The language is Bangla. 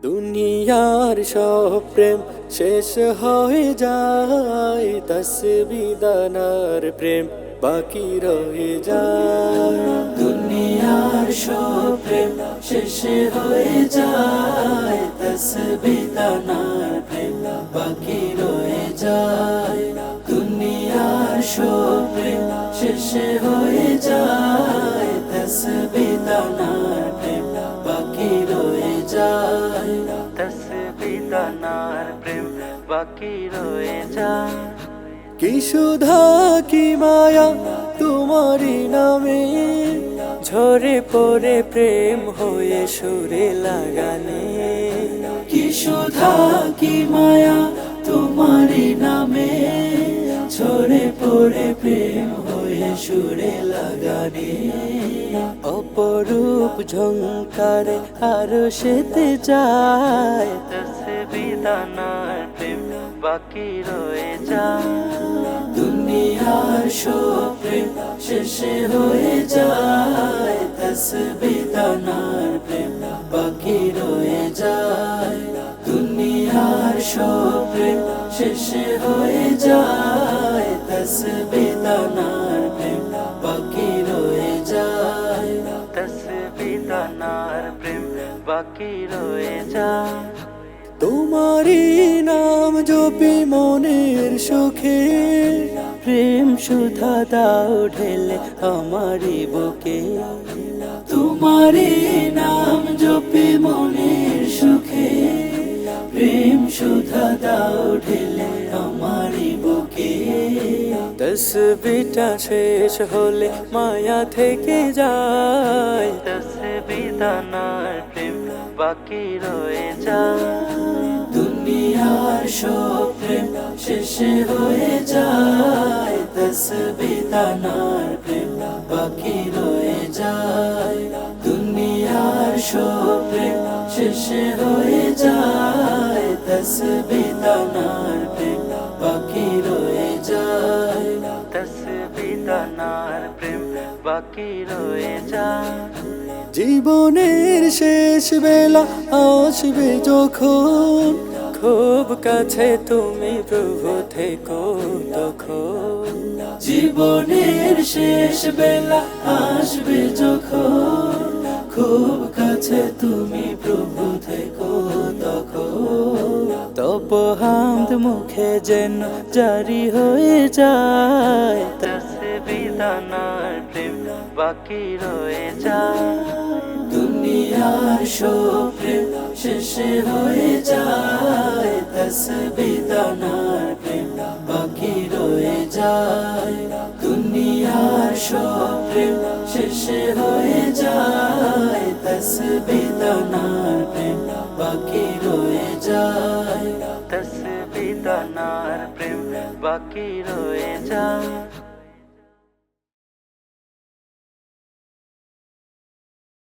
দুনিয়ার সব প্রেম শেষ হয়ে যায়, তসবিহ দানার প্রেম বাকি রয়ে যায়। দুনিয়ার সব প্রেম শেষ হয়ে যায়, তসবিহ দানার প্রেম বাকি রয়ে যায়। দুনিয়ার সব প্রেম শেষ হয়ে যায়, তসবিহ দানার প্রেম বাকি রয়ে যায়। তসবিহ দানার প্রেম বাকি রয়ে যায়। কি সুধা কি মায়া তোমারি নামে, ঝরে পড়ে প্রেম হয়ে সুরে লাগানে। কি সুধা কি মায়া তোমারি নামে, ঝরে পড়ে প্রেম হয়ে সুরে লাগানে। অপরূপ ঝংকারে আরো সেতে যায়, তসবিহ দানার প্রেম বাকি রয়ে যায়। দুনিয়ার সব প্রেম শেষ হয়ে যায়, তসবিহ দানার প্রেম বাকি রয়ে যায়। দুনিয়ার সব প্রেম শেষ হয়ে যায়, তসবিহ দানার প্রেম বাকি রয়ে যায়। তসবিহ দানার প্রেম বাকি রয়ে যায়। তোমারি নাম জপি মনের সুখে, প্রেম সুধা দাও ঢেলে আমারি বুকে। তোমারি নাম জপি মনের সুখে, প্রেম সুধা দাও ঢেলে আমারি বুকে। তসবিহটা শেষ হলে মায়া থেকে যায়, তসবিহ দানার প্রেম বাকি রয়ে যায়। দুনিয়ার সব প্রেম শেষ হয়ে যায়, তসবিহ দানার প্রেম বাকি রয়ে যায়। দুনিয়ার সব প্রেম শেষ হয়ে যায়, তসবিহ দানার প্রেম বাকি রয়ে যায়। তসবিহ দানার প্রেম বাকি রয়ে যায়। জীবনের শেষ বেলা আসবে যখন, খুব কাছে তুমি প্রভু থেকো তখন। জীবনের শেষ বেলা আসবে যখন, খুব কাছে তুমি প্রভু থেকো তখন। তব হামদ মুখে যেন জারি হয়ে যায়, তসবিহ দানার প্রেম বাকি রয়ে যায়। দুনিয়ার সব প্রেম শেষ হয়ে যায়, তসবিহ দানার প্রেম বাকি রয়ে যায়। দুনিয়ার সব প্রেম শেষ হয়ে যায়, তসবিহ দানার প্রেম বাকি রয়ে যায়। তসবিহ দানার প্রেম বাকি রয়ে যায়।